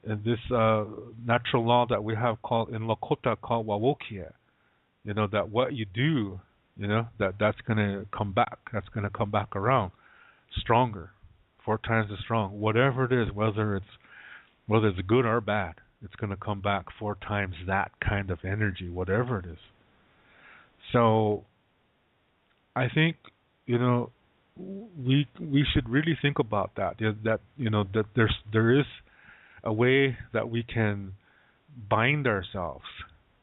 this natural law that we have called in Lakota called Wawokia. That what you do, that's gonna come back. That's gonna come back around stronger, 4 times as strong. Whatever it is, whether it's good or bad, it's gonna come back 4 times that kind of energy, whatever it is. So I think we should really think about that. That there is a way that we can bind ourselves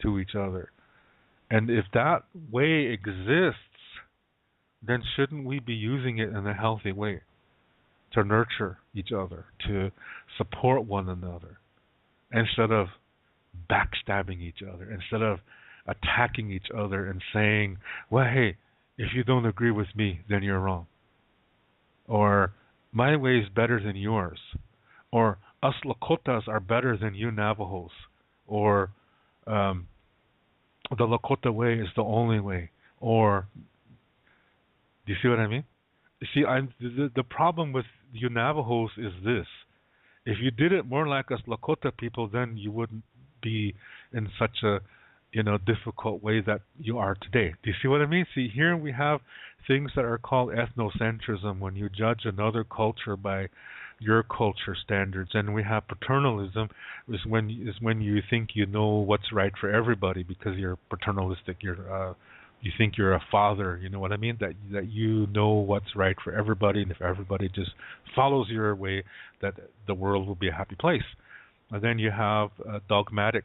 to each other, and if that way exists, then shouldn't we be using it in a healthy way to nurture each other, to support one another, instead of backstabbing each other, instead of attacking each other and saying, well, hey, if you don't agree with me, then you're wrong. Or my way is better than yours. Or us Lakotas are better than you Navajos. Or the Lakota way is the only way. Or, do you see what I mean? See, the problem with you Navajos is this. If you did it more like us Lakota people, then you wouldn't be in such a difficult way that you are today. Do you see what I mean? See, here we have things that are called ethnocentrism, when you judge another culture by your culture standards, and we have paternalism, is when you think you know what's right for everybody because you're paternalistic. You think you're a father. You know what I mean? That you know what's right for everybody, and if everybody just follows your way, that the world will be a happy place. And then you have a dogmatic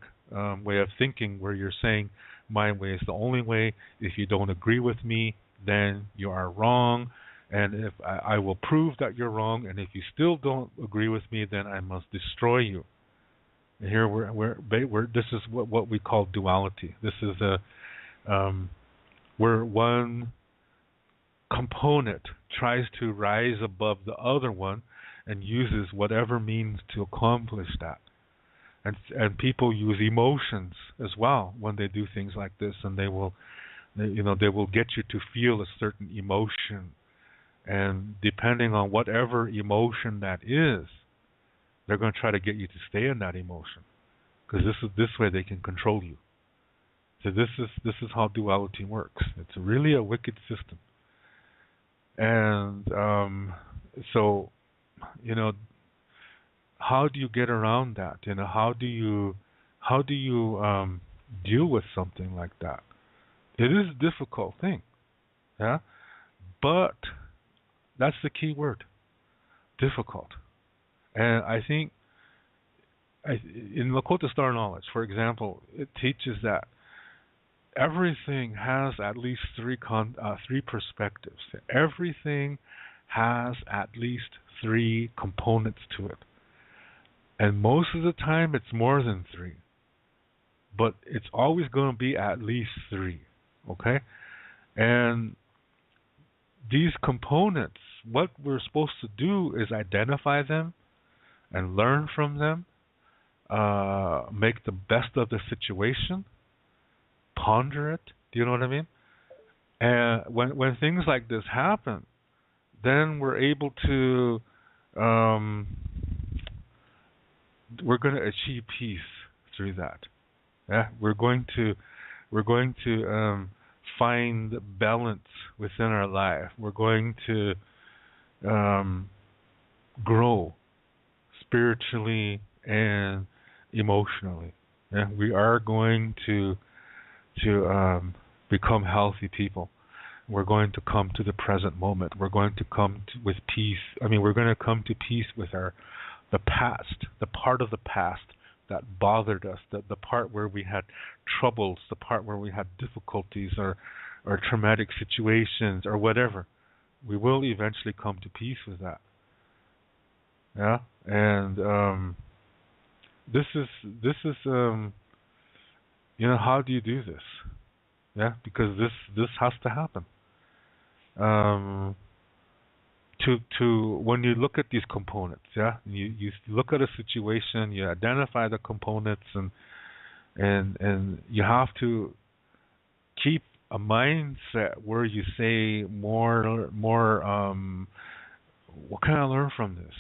way of thinking where you're saying my way is the only way. If you don't agree with me, then you are wrong, and if I will prove that you're wrong, and if you still don't agree with me, then I must destroy you. And here we're this is what we call duality. This is where one component tries to rise above the other one and uses whatever means to accomplish that. And people use emotions as well when they do things like this, and they will get you to feel a certain emotion, and depending on whatever emotion that is, they're going to try to get you to stay in that emotion, because this way they can control you. So this is how duality works. It's really a wicked system, and so how do you get around that? How do you deal with something like that? It is a difficult thing, yeah. But that's the key word, difficult. And I think in Lakota Star Knowledge, for example, it teaches that everything has at least three perspectives. Everything has at least 3 components to it. And most of the time, it's more than 3. But it's always going to be at least 3. Okay? And these components, what we're supposed to do is identify them and learn from them, make the best of the situation, ponder it. Do you know what I mean? And when things like this happen, then we're able to we're going to achieve peace through that. Yeah, we're going to find balance within our life. We're going to grow spiritually and emotionally. Yeah, we are going to become healthy people. We're going to come to the present moment. We're going to come with peace. We're going to come to peace with the past, the part of the past that bothered us, the part where we had troubles, the part where we had difficulties or traumatic situations or whatever. We will eventually come to peace with that. Yeah, and this is how do you do this? Yeah, because this has to happen. To when you look at these components, yeah, you look at a situation, you identify the components, and you have to keep a mindset where you say more. What can I learn from this?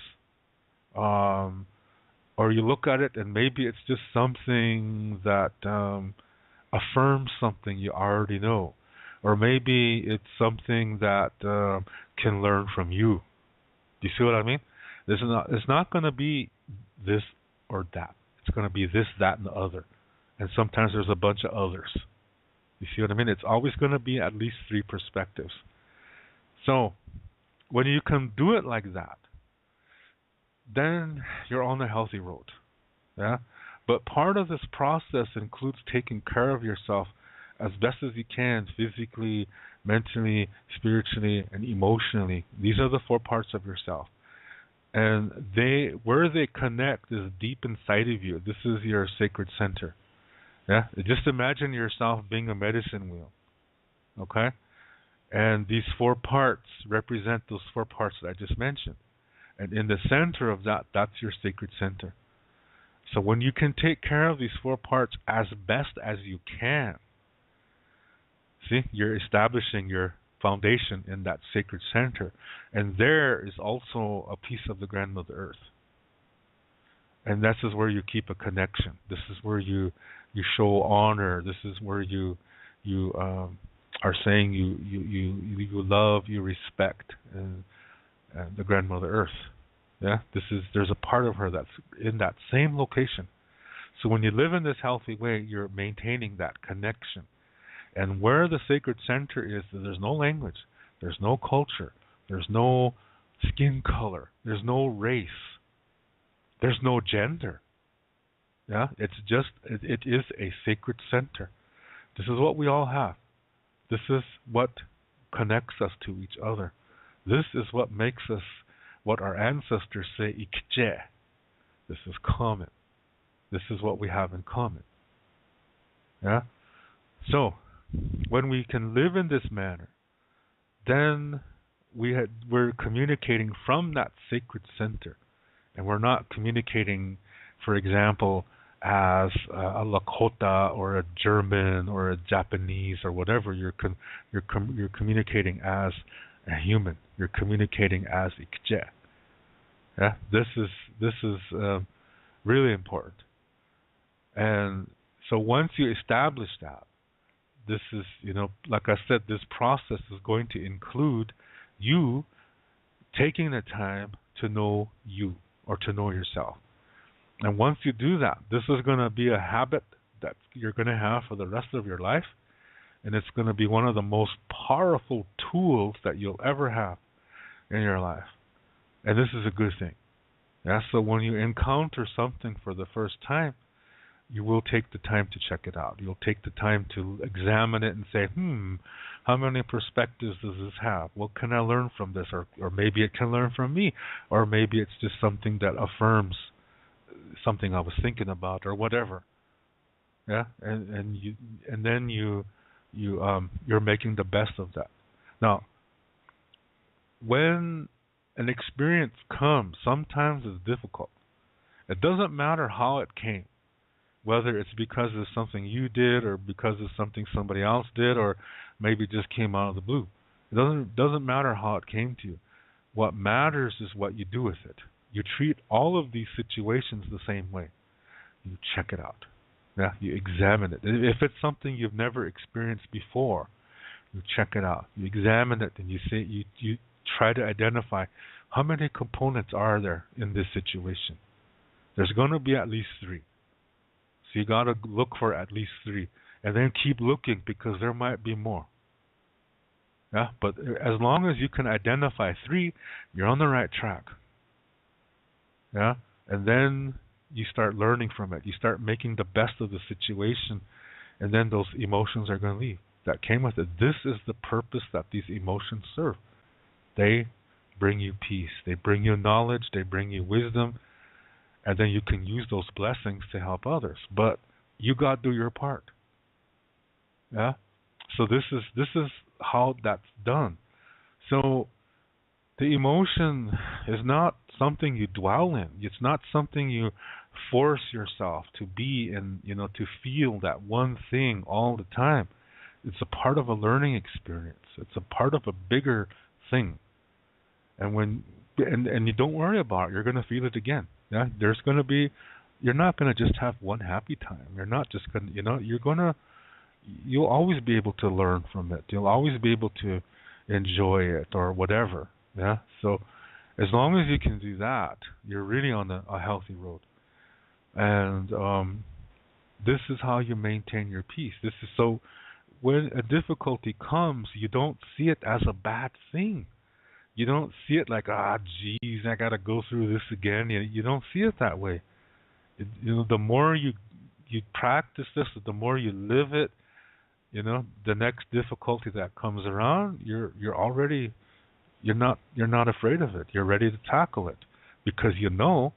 Or you look at it and maybe it's just something that affirms something you already know. Or maybe it's something that can learn from you. Do you see what I mean? It's not going to be this or that. It's going to be this, that, and the other. And sometimes there's a bunch of others. You see what I mean? It's always going to be at least three perspectives. So when you can do it like that, then you're on a healthy road. Yeah? But part of this process includes taking care of yourself as best as you can, physically, mentally, spiritually, and emotionally. These are the four parts of yourself. And where they connect is deep inside of you. This is your sacred center. Yeah? Just imagine yourself being a medicine wheel. Okay? And these four parts represent those four parts that I just mentioned. And in the center of that, that's your sacred center. So when you can take care of these four parts as best as you can, see, you're establishing your foundation in that sacred center. And there is also a piece of the Grandmother Earth. And this is where you keep a connection. This is where you show honor. This is where you are saying you love, you respect the Grandmother Earth. Yeah, there's a part of her that's in that same location. So when you live in this healthy way, you're maintaining that connection. And where the sacred center is, there's no language, there's no culture, there's no skin color, there's no race, there's no gender. Yeah, it is a sacred center. This is what we all have. This is what connects us to each other. This is what makes us what our ancestors say, ikje. This is common. This is what we have in common. Yeah? So, when we can live in this manner, then we're communicating from that sacred center. And we're not communicating, for example, as a Lakota or a German or a Japanese or whatever. You're communicating as a human. You're communicating as ikje. Yeah, this is really important. And so once you establish that, this is, like I said, this process is going to include you taking the time to know you or to know yourself. And once you do that, this is going to be a habit that you're going to have for the rest of your life. And it's going to be one of the most powerful tools that you'll ever have in your life. And this is a good thing. Yeah, so when you encounter something for the first time, you will take the time to check it out. You'll take the time to examine it and say, how many perspectives does this have? What can I learn from this? Or maybe it can learn from me. Or maybe it's just something that affirms something I was thinking about or whatever. Yeah, and then you're making the best of that. Now, when an experience comes, sometimes it's difficult. It doesn't matter how it came, whether it's because of something you did or because of something somebody else did or maybe it just came out of the blue. It doesn't matter how it came to you. What matters is what you do with it. You treat all of these situations the same way. You check it out. Yeah, you examine it. If it's something you've never experienced before, you check it out. You examine it and you say you try to identify how many components are there in this situation. There's going to be at least three. So you got to look for at least three. And then keep looking because there might be more. Yeah, but as long as you can identify three, you're on the right track. Yeah, and then you start learning from it. You start making the best of the situation, and then those emotions are going to leave. That came with it. This is the purpose that these emotions serve. They bring you peace. They bring you knowledge. They bring you wisdom. And then you can use those blessings to help others. But you got to do your part. Yeah? So this is how that's done. So the emotion is not something you dwell in. It's not something you force yourself to be in, to feel that one thing all the time. It's a part of a learning experience. It's a part of a bigger thing. And you don't worry about it, you're going to feel it again. Yeah, there's going to be. You're not going to just have one happy time. You're not just going to. You're going to. You'll always be able to learn from it. You'll always be able to enjoy it or whatever. Yeah. So as long as you can do that, you're really on a healthy road. And this is how you maintain your peace. This is so. When a difficulty comes, you don't see it as a bad thing. You don't see it like, geez, I got to go through this again. You don't see it that way. The more you practice this, the more you live it. The next difficulty that comes around, you're not afraid of it. You're ready to tackle it because you know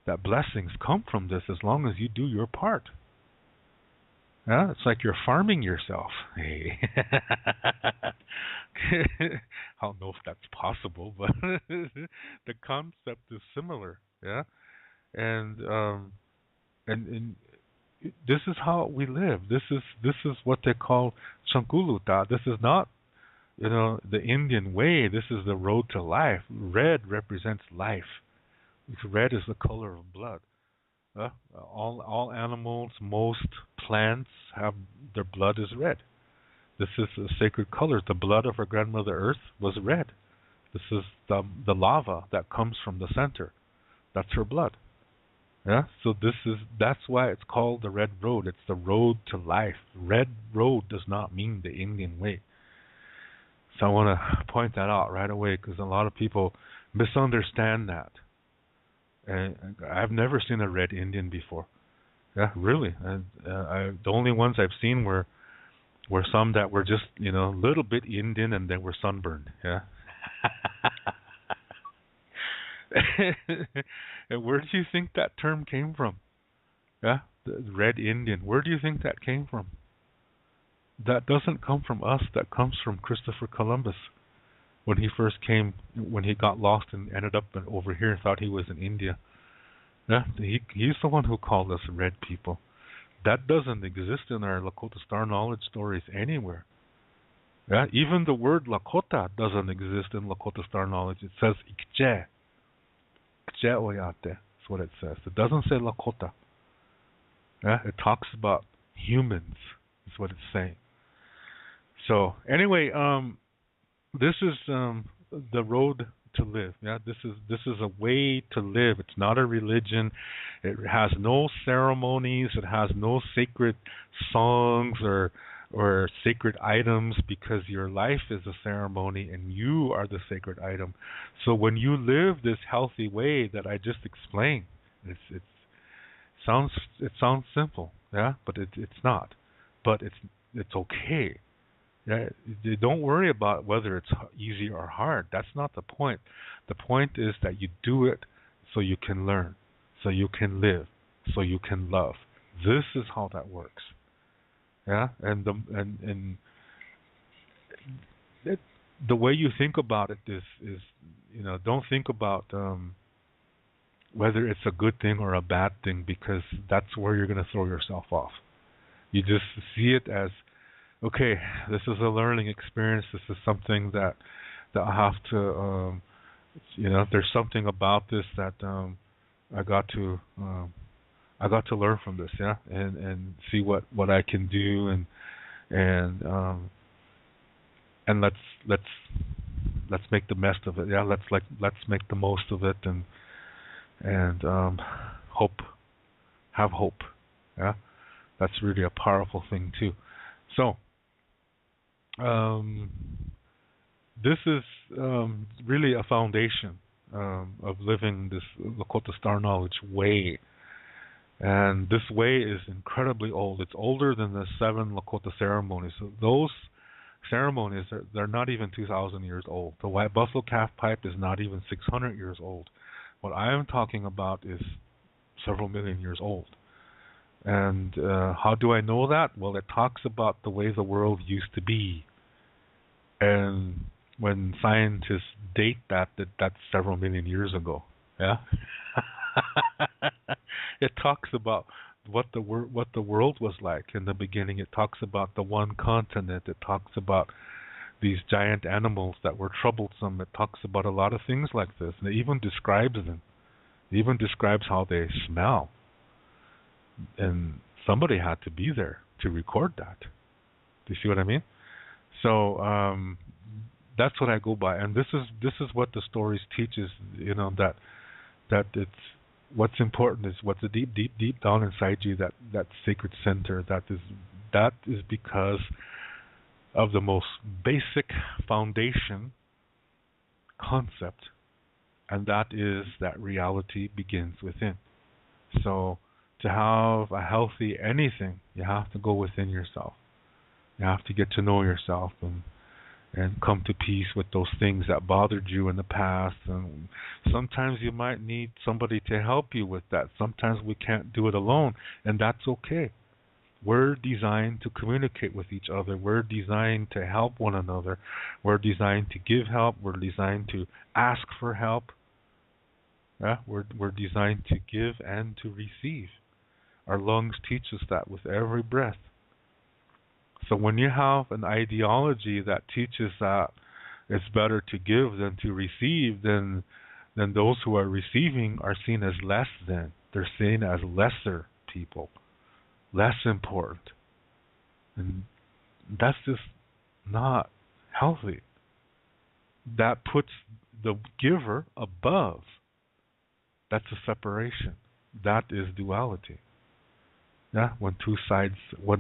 that blessings come from this as long as you do your part. Yeah, it's like you're farming yourself. Hey. I don't know if that's possible, but the concept is similar. Yeah, and this is how we live. This is what they call Chankuluta. This is not the Indian way. This is the road to life. Red represents life. Red is the color of blood. All animals, most plants have their blood is red. This is a sacred color. The blood of our grandmother Earth was red. This is the lava that comes from the center. That's her blood. Yeah. So that's why it's called the Red Road. It's the road to life. Red Road does not mean the Indian way. So I want to point that out right away because a lot of people misunderstand that. And I've never seen a red Indian before. Yeah, really. The only ones I've seen were some that were just a little bit Indian and they were sunburned. Yeah. And where do you think that term came from? Yeah, the red Indian. Where do you think that came from? That doesn't come from us. That comes from Christopher Columbus. When he first came, when he got lost and ended up over here and thought he was in India. Yeah, he's the one who called us red people. That doesn't exist in our Lakota Star knowledge stories anywhere. Yeah, even the word Lakota doesn't exist in Lakota Star knowledge. It says Ikche. Ikche Oyate. That's what it says. It doesn't say Lakota. Yeah, it talks about humans. That's what it's saying. So anyway, this is the road to live. Yeah, this is a way to live. It's not a religion. It has no ceremonies. It has no sacred songs or sacred items because your life is a ceremony and you are the sacred item. So when you live this healthy way that I just explained, it sounds simple, yeah, but it's not. But it's okay. Yeah, don't worry about whether it's easy or hard. That's not the point. The point is that you do it so you can learn, so you can live, so you can love. This is how that works. Yeah, and the way you think about it is don't think about whether it's a good thing or a bad thing because that's where you're going to throw yourself off. You just see it as, okay, this is a learning experience. This is something that I have to, there's something about this that I got to learn from this, yeah, and see what I can do, and let's make the best of it, yeah. Let's make the most of it, and have hope, yeah. That's really a powerful thing too. So. This is really a foundation of living this Lakota Star Knowledge way. And this way is incredibly old. It's older than the 7 Lakota ceremonies. So those ceremonies, they're not even 2,000 years old. The White Buffalo Calf Pipe is not even 600 years old. What I am talking about is several million years old. And how do I know that? Well, it talks about the way the world used to be. And when scientists date that's several million years ago. Yeah. It talks about what the world was like in the beginning. It talks about the one continent. It talks about these giant animals that were troublesome. It talks about a lot of things like this. And it even describes them. It even describes how they smell. And somebody had to be there to record that. Do you see what I mean? So that's what I go by, and this is what the stories teaches. That it's what's important is what's deep down inside you, that sacred center. That is because of the most basic foundation concept, and that is that reality begins within. So to have a healthy anything, you have to go within yourself. You have to get to know yourself and come to peace with those things that bothered you in the past. And sometimes you might need somebody to help you with that. Sometimes we can't do it alone, and that's okay. We're designed to communicate with each other. We're designed to help one another. We're designed to give help. We're designed to ask for help. Yeah? We're designed to give and to receive. Our lungs teach us that with every breath. So when you have an ideology that teaches that it's better to give than to receive, then those who are receiving are seen as less than. They're seen as lesser people, less important. And that's just not healthy. That puts the giver above. That's a separation. That is duality. Yeah, when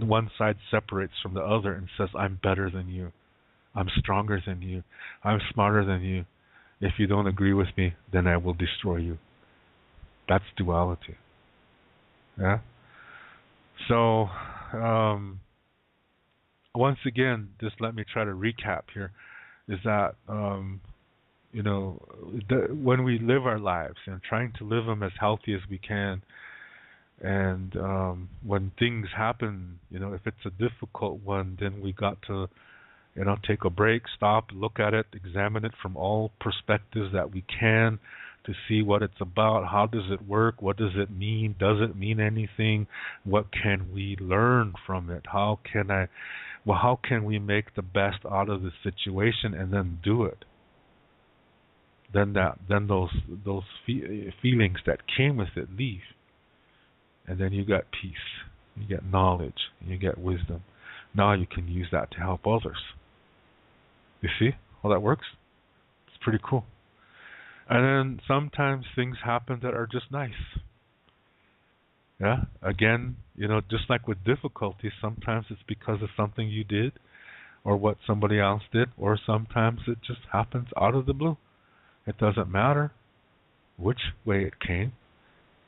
one side separates from the other and says, I'm better than you, I'm stronger than you, I'm smarter than you. If you don't agree with me, then I will destroy you. That's duality. Yeah. So, once again, just let me try to recap here, is that, when we live our lives and trying to live them as healthy as we can, and when things happen, if it's a difficult one, then we got to, take a break, stop, look at it, examine it from all perspectives that we can to see what it's about. How does it work? What does it mean? Does it mean anything? What can we learn from it? How can we make the best out of the situation and then do it? Then those feelings that came with it leave. And then you get peace, you get knowledge, you get wisdom. Now you can use that to help others. You see how that works? It's pretty cool. And then sometimes things happen that are just nice. Yeah? Again, just like with difficulties, sometimes it's because of something you did or what somebody else did, or sometimes it just happens out of the blue. It doesn't matter which way it came.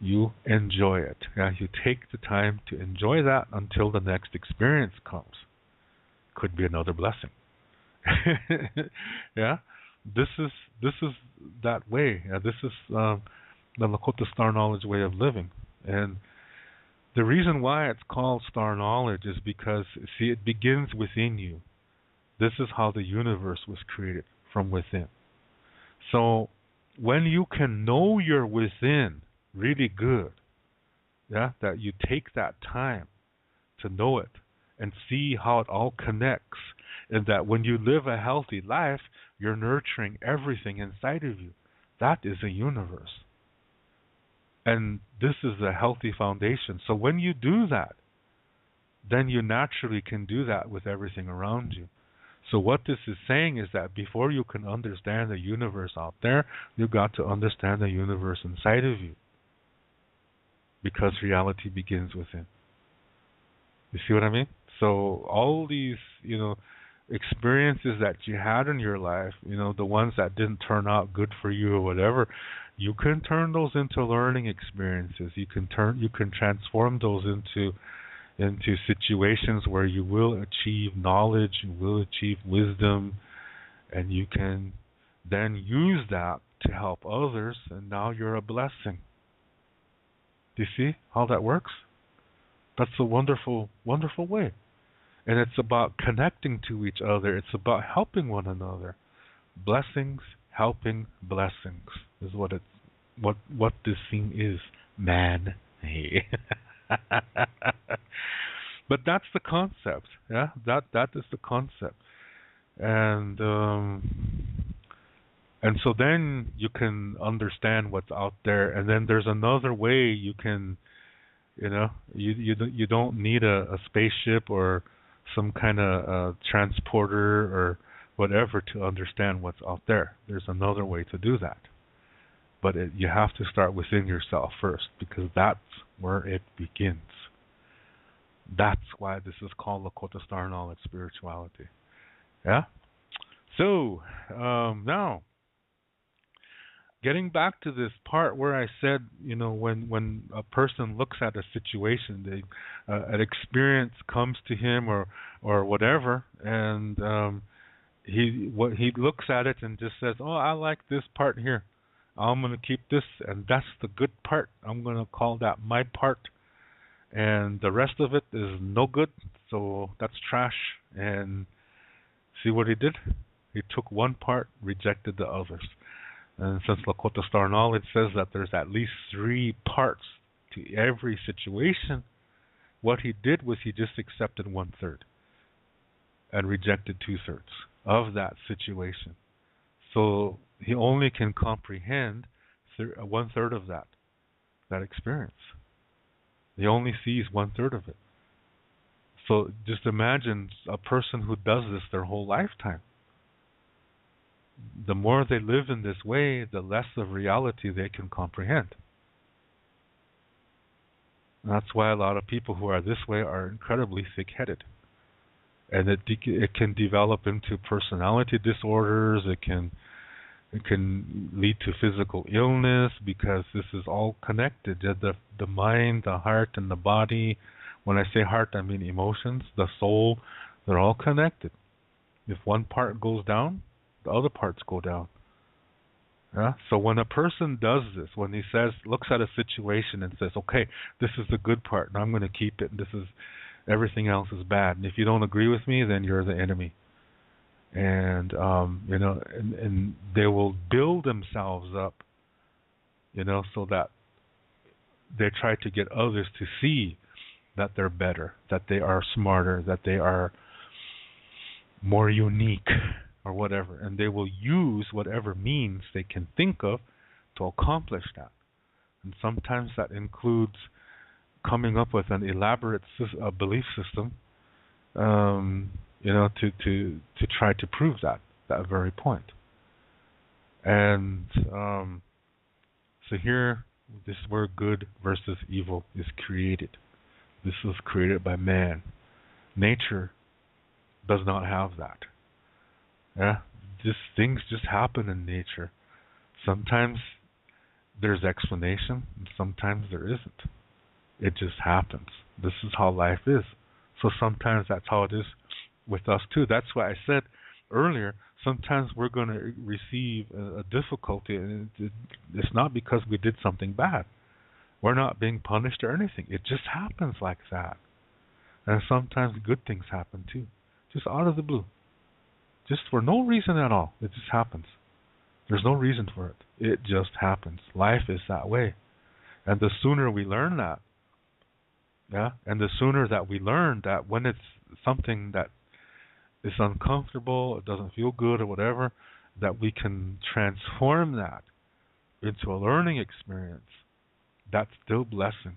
You enjoy it. Yeah, you take the time to enjoy that until the next experience comes. Could be another blessing. Yeah, this is that way. Yeah, this is the Lakota Star Knowledge way of living. And the reason why it's called Star Knowledge is because, see, it begins within you. This is how the universe was created, from within. So when you can know you're within really good, yeah, that you take that time to know it and see how it all connects, and that when you live a healthy life, you're nurturing everything inside of you. That is a universe. And this is a healthy foundation. So when you do that, then you naturally can do that with everything around you. So what this is saying is that before you can understand the universe out there, you've got to understand the universe inside of you. Because reality begins within. You see what I mean? So all these, experiences that you had in your life, the ones that didn't turn out good for you or whatever, you can turn those into learning experiences. You can transform those into situations where you will achieve knowledge, you will achieve wisdom, and you can then use that to help others, and now you're a blessing. Do you see how that works? That's a wonderful, wonderful way. And it's about connecting to each other. It's about helping one another. Blessings helping blessings is what this thing is, man. Hey. But that's the concept. Yeah, that is the concept. And And so then you can understand what's out there, and then there's another way you can, you don't need a spaceship or some kind of transporter or whatever to understand what's out there. There's another way to do that. But you have to start within yourself first, because that's where it begins. That's why this is called Lakota Star Knowledge Spirituality. Yeah? So, now, getting back to this part where I said, when a person looks at a situation, an experience comes to him or whatever, and he looks at it and just says, "Oh, I like this part here. I'm going to keep this, and that's the good part. I'm going to call that my part, and the rest of it is no good, so that's trash." And see what he did? He took one part, rejected the others. And since Lakota Star Knowledge says that there's at least 3 parts to every situation, what he did was he just accepted 1/3 and rejected 2/3 of that situation. So he only can comprehend 1/3 of that experience. He only sees 1/3 of it. So just imagine a person who does this their whole lifetime. The more they live in this way, the less of reality they can comprehend. And that's why a lot of people who are this way are incredibly thick-headed. And it can develop into personality disorders. It can lead to physical illness, because this is all connected. The mind, the heart, and the body. When I say heart, I mean emotions, the soul. They're all connected. If one part goes down, the other parts go down. Yeah? So when a person does this, when he looks at a situation and says, "Okay, this is the good part, and I'm going to keep it, and everything else is bad. And if you don't agree with me, then you're the enemy." And and they will build themselves up, so that they try to get others to see that they're better, that they are smarter, that they are more unique, or whatever. And they will use whatever means they can think of to accomplish that. And sometimes that includes coming up with an elaborate belief system, to try to prove that very point. And so here, this is where good versus evil is created. This was created by man. Nature does not have that. Yeah, things just happen in nature. Sometimes there's explanation, and sometimes there isn't. It just happens. This is how life is. So sometimes that's how it is with us too. That's why I said earlier, sometimes we're going to receive a difficulty, and it's not because we did something bad. We're not being punished or anything. It just happens like that. And sometimes good things happen too, just out of the blue. Just for no reason at all. It just happens. There's no reason for it. It just happens. Life is that way. And the sooner we learn that, and the sooner that we learn that when it's something that is uncomfortable, it doesn't feel good or whatever, that we can transform that into a learning experience, that's still blessing.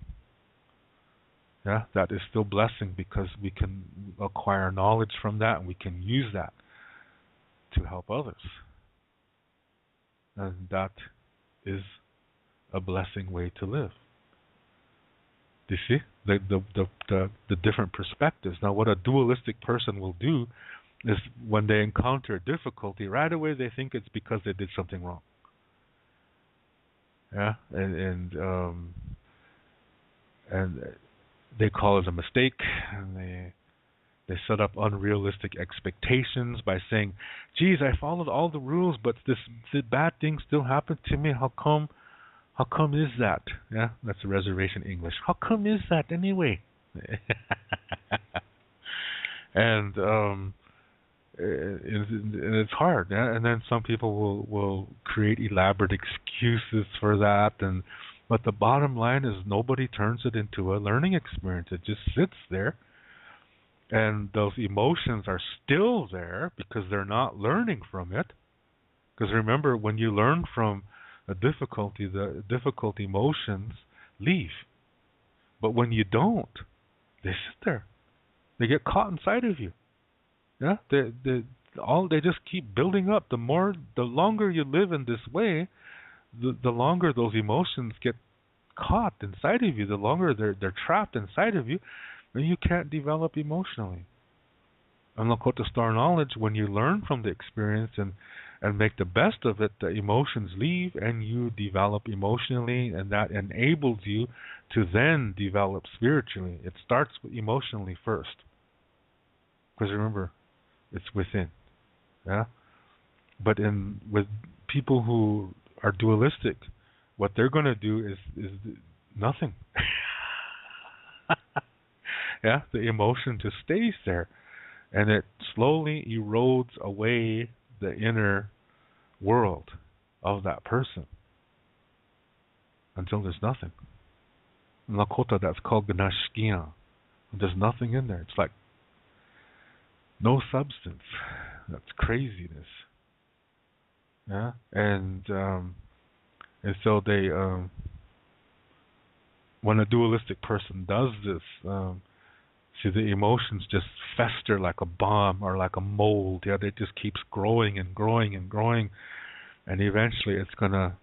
Yeah, that is still blessing, because we can acquire knowledge from that, and we can use that to help others. And that is a blessing way to live. Do you see the different perspectives? Now, what a dualistic person will do is, when they encounter difficulty, right away they think it's because they did something wrong. Yeah, and they call it a mistake, and they set up unrealistic expectations by saying, "Geez, I followed all the rules, but the bad thing still happened to me. How come? How come is that?" Yeah, that's a reservation English. How come is that anyway? And it's hard. Yeah? And then some people will create elaborate excuses for that, but the bottom line is nobody turns it into a learning experience. It just sits there. And those emotions are still there because they're not learning from it. Because remember, when you learn from a difficulty, the difficult emotions leave. But when you don't, they sit there. They get caught inside of you. Yeah, they just keep building up. The longer you live in this way, the longer those emotions get caught inside of you. The longer they're trapped inside of you, and you can't develop emotionally. And Lakota Star knowledge, when you learn from the experience and make the best of it, the emotions leave and you develop emotionally, and that enables you to then develop spiritually. It starts emotionally first. Because remember, it's within. Yeah? But with people who are dualistic, what they're going to do is nothing. Yeah, the emotion just stays there, and it slowly erodes away the inner world of that person until there's nothing. In Lakota, that's called Ganashkia. There's nothing in there. It's like no substance. That's craziness. Yeah, and so they, when a dualistic person does this, see, the emotions just fester like a bomb or like a mold. Yeah, it just keeps growing and growing and growing, and eventually it's gonna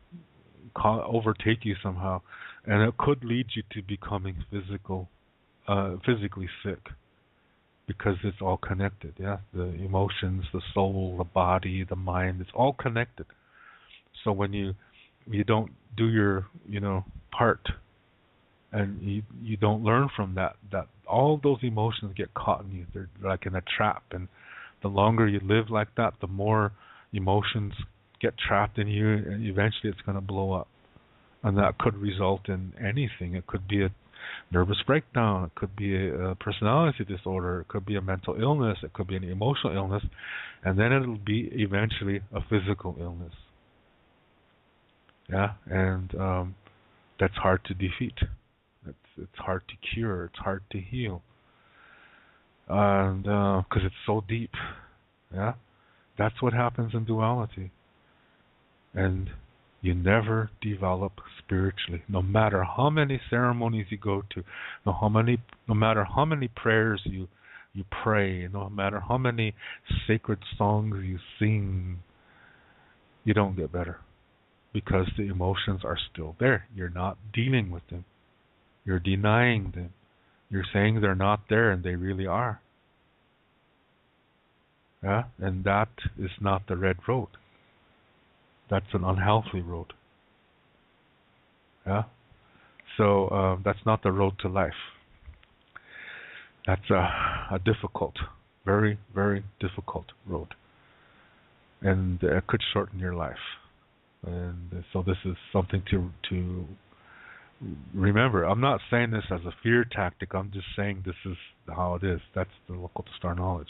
overtake you somehow, and it could lead you to becoming physically sick, because it's all connected. Yeah, the emotions, the soul, the body, the mind, it's all connected. So when you don't do your part, and you don't learn from that all those emotions get caught in you. They're like in a trap, and the longer you live like that, the more emotions get trapped in you, and eventually it's going to blow up. And that could result in anything. It could be a nervous breakdown, it could be a personality disorder, it could be a mental illness, it could be an emotional illness, and then it'll be eventually a physical illness. Yeah, and that's hard to defeat. It's hard to cure. It's hard to heal, and because it's so deep. Yeah, that's what happens in duality, and you never develop spiritually, no matter how many ceremonies you go to, no matter how many prayers you pray, no matter how many sacred songs you sing. You don't get better, because the emotions are still there. You're not dealing with them. You're denying them. You're saying they're not there, and they really are. Yeah, and that is not the red road. That's an unhealthy road. Yeah, so that's not the road to life. That's a difficult, very, very difficult road, and it could shorten your life. And so this is something to remember. I'm not saying this as a fear tactic. I'm just saying this is how it is. That's the Lakota Star knowledge.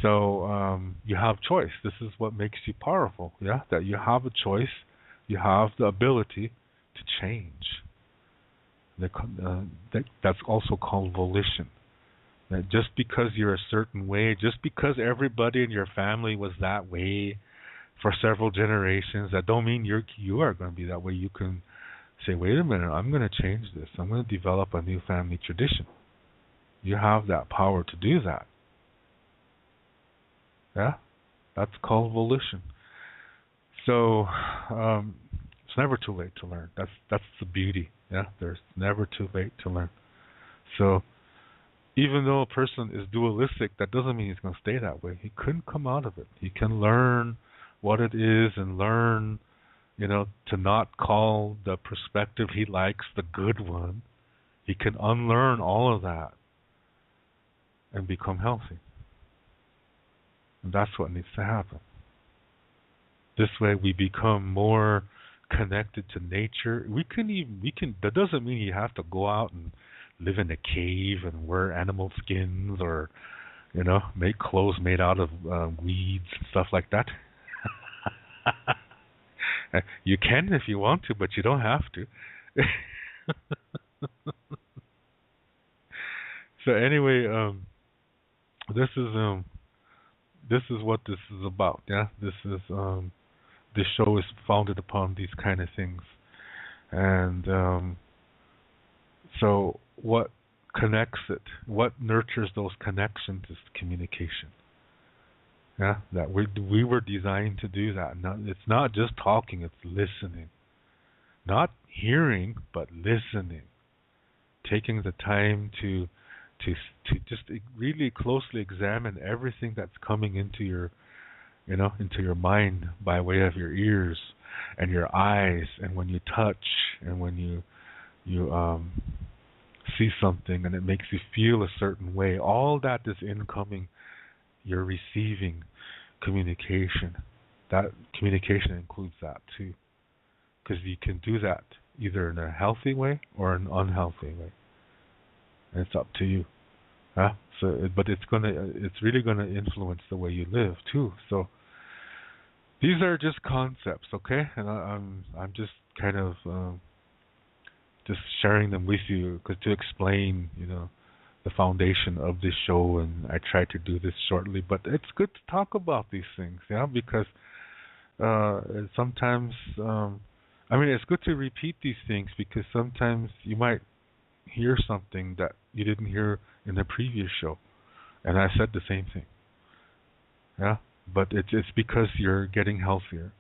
So you have choice. This is what makes you powerful. Yeah, that you have a choice. You have the ability to change. That's also called volition. That just because you're a certain way, just because everybody in your family was that way for several generations, that don't mean you are going to be that way. You can say, wait a minute, I'm going to change this. I'm going to develop a new family tradition. You have that power to do that. Yeah, that's called volition. So it's never too late to learn. That's the beauty. Yeah, there's never too late to learn. So even though a person is dualistic, that doesn't mean he's going to stay that way. He couldn't come out of it. He can learn what it is and learn, to not call the perspective he likes the good one. He can unlearn all of that and become healthy. And that's what needs to happen. This way we become more connected to nature. We can. That doesn't mean you have to go out and live in a cave and wear animal skins, or make clothes made out of weeds and stuff like that. You can if you want to, but you don't have to. So anyway, this is this is what this is about. Yeah, this show is founded upon these kind of things, and so what connects it, what nurtures those connections is communication. Yeah, that we were designed to do that. It's not just talking; it's listening, not hearing, but listening, taking the time to just really closely examine everything that's coming into your into your mind by way of your ears and your eyes, and when you touch, and when you see something and it makes you feel a certain way. All that is incoming. You're receiving communication. That communication includes that too, because you can do that either in a healthy way or an unhealthy way. And it's up to you. Huh? But it's really gonna influence the way you live too. So these are just concepts, okay? And I'm just kind of just sharing them with you to explain, the foundation of this show. And I try to do this shortly, but it's good to talk about these things, yeah, because sometimes, it's good to repeat these things because sometimes you might hear something that you didn't hear in the previous show, and I said the same thing, yeah. But it's because you're getting healthier,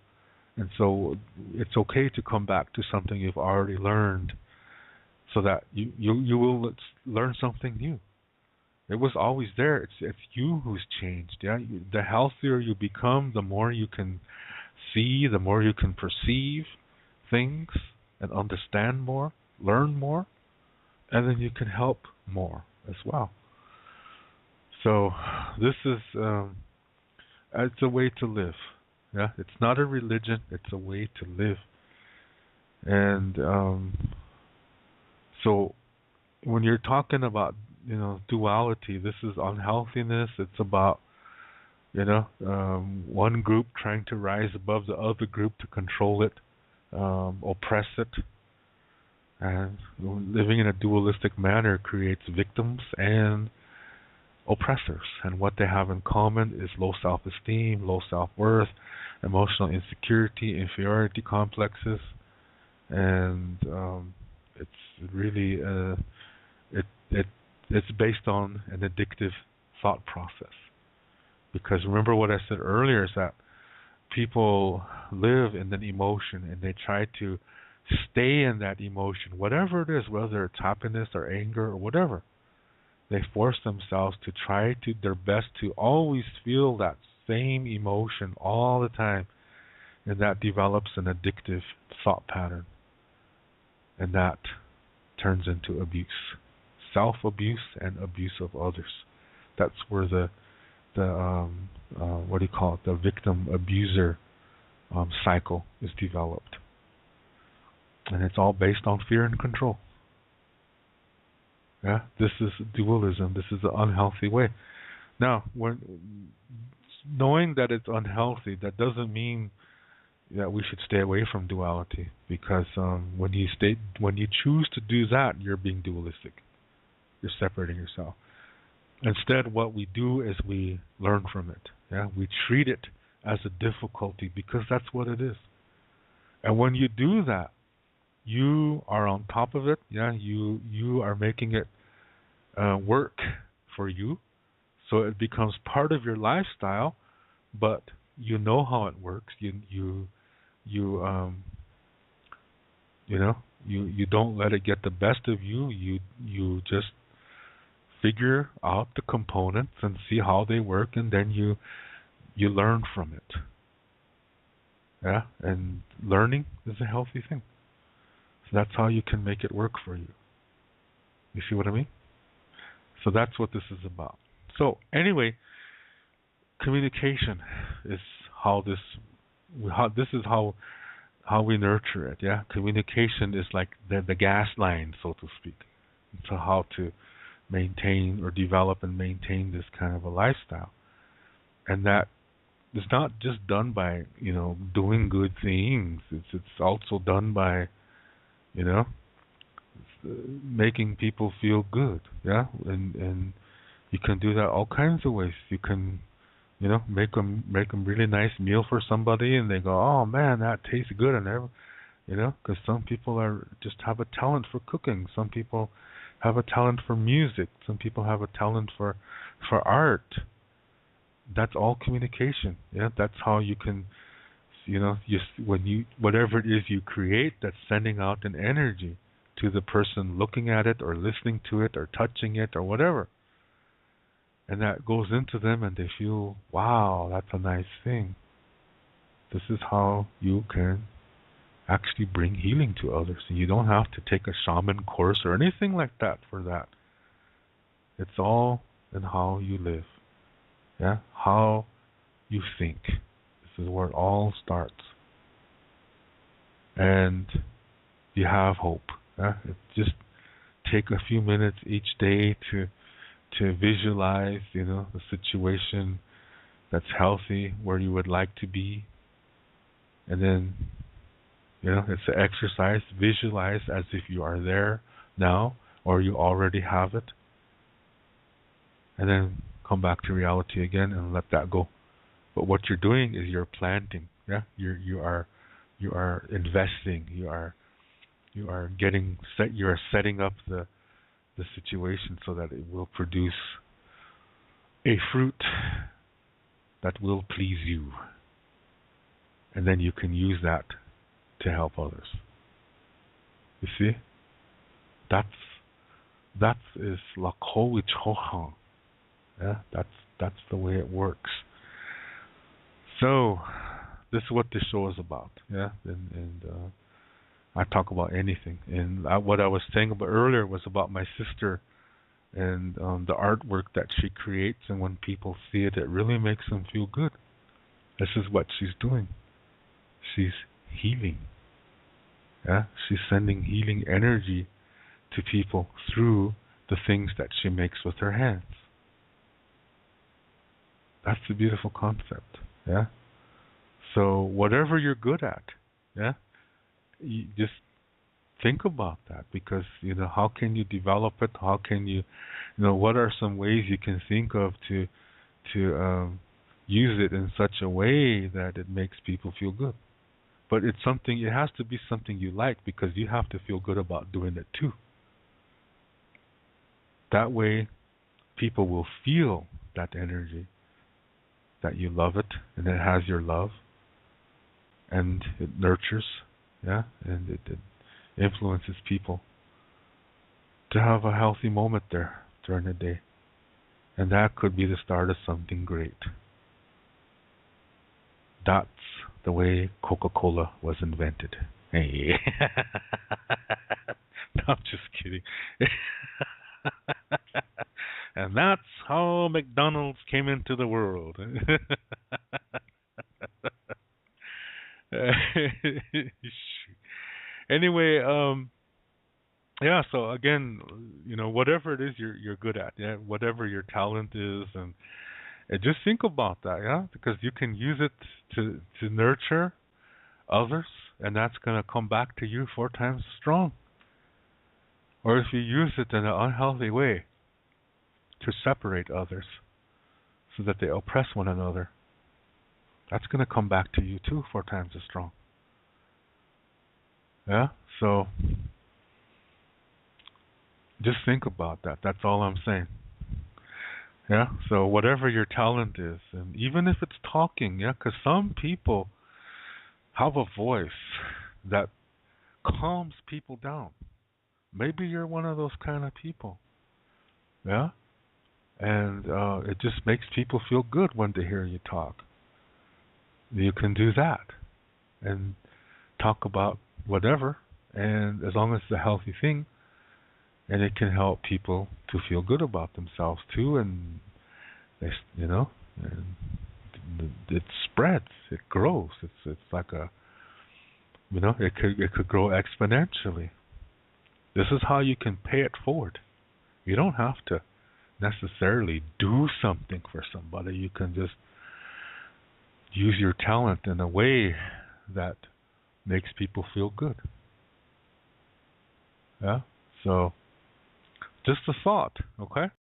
and so it's okay to come back to something you've already learned, so that you will learn something new. It was always there. It's you who's changed. Yeah, the healthier you become, the more you can see, the more you can perceive things and understand more, learn more, and then you can help more as well. So this is it's a way to live. Yeah, it's not a religion. It's a way to live. And so when you're talking about duality, this is unhealthiness. It's about one group trying to rise above the other group to control it, oppress it, and living in a dualistic manner creates victims and oppressors. And what they have in common is low self-esteem, low self-worth, emotional insecurity, inferiority complexes, and it's really it's based on an addictive thought process. Because remember what I said earlier is that people live in an emotion and they try to stay in that emotion, whatever it is, whether it's happiness or anger or whatever. They force themselves to try to their best to always feel that same emotion all the time, and that develops an addictive thought pattern, and that turns into abuse, self-abuse and abuse of others. That's where the what do you call it? The victim abuser cycle is developed, and it's all based on fear and control. Yeah, this is dualism. This is the unhealthy way. Now, when knowing that it's unhealthy, that doesn't mean that we should stay away from duality, because when you choose to do that, you're being dualistic. You're separating yourself. Instead, what we do is we learn from it. Yeah, we treat it as a difficulty because that's what it is. And when you do that, you are on top of it. Yeah, you are making it work for you, so it becomes part of your lifestyle. But you know how it works. You don't let it get the best of you. You just figure out the components and see how they work, and then you learn from it. Yeah, and learning is a healthy thing. So that's how you can make it work for you. You see what I mean? So that's what this is about. So anyway, communication is how this is how we nurture it. Yeah, communication is like the gas line, so to speak, to how to maintain or develop and maintain this kind of a lifestyle. And that is not just done by doing good things. It's also done by making people feel good. Yeah, and you can do that all kinds of ways. You can Make them really nice meal for somebody, and they go, oh man, that tastes good, and because some people are just have a talent for cooking. Some people have a talent for music. Some people have a talent for art. That's all communication. Yeah, that's how you can, when you whatever it is you create, that's sending out an energy to the person looking at it or listening to it or touching it or whatever. And that goes into them and they feel, wow, that's a nice thing. This is how you can actually bring healing to others. And you don't have to take a shaman course or anything like that for that. It's all in how you live. Yeah? How you think. This is where it all starts. And you have hope. Yeah? Just take a few minutes each day to visualize, the situation that's healthy, where you would like to be. And then, it's an exercise. Visualize as if you are there now or you already have it. And then come back to reality again and let that go. But what you're doing is you're planting. Yeah, you are investing. You are setting up the situation so that it will produce a fruit that will please you. And then you can use that to help others. You see? That is Lakota. Yeah, that's the way it works. So this is what this show is about. Yeah, and I talk about anything. And what I was saying about earlier was about my sister and the artwork that she creates, and when people see it, it really makes them feel good. This is what she's doing. She's healing. Yeah, she's sending healing energy to people through the things that she makes with her hands. That's the beautiful concept. Yeah. So whatever you're good at, yeah, you just think about that, because how can you develop it? How can you, what are some ways you can think of to use it in such a way that it makes people feel good? But it has to be something you like, because you have to feel good about doing it too. That way people will feel that energy, that you love it and it has your love, and it nurtures, yeah, and it influences people to have a healthy moment there during the day. And that could be the start of something great. That's the way Coca-Cola was invented. Hey. No, I'm just kidding. And that's how McDonald's came into the world. Anyway, yeah, so again, whatever it is you're good at, yeah, whatever your talent is, and just think about that, yeah, because you can use it to nurture others, and that's going to come back to you 4 times strong. Or if you use it in an unhealthy way to separate others so that they oppress one another, that's going to come back to you too 4 times as strong. Yeah, so just think about that. That's all I'm saying. Yeah, so whatever your talent is, and even if it's talking, yeah, because some people have a voice that calms people down. Maybe you're one of those kind of people. Yeah, and it just makes people feel good when they hear you talk. You can do that and talk about whatever, and as long as it's a healthy thing, and it can help people to feel good about themselves too, and and it spreads, it grows. It's like it could grow exponentially. This is how you can pay it forward. You don't have to necessarily do something for somebody. You can just use your talent in a way that makes people feel good. Yeah? So, just a thought, okay?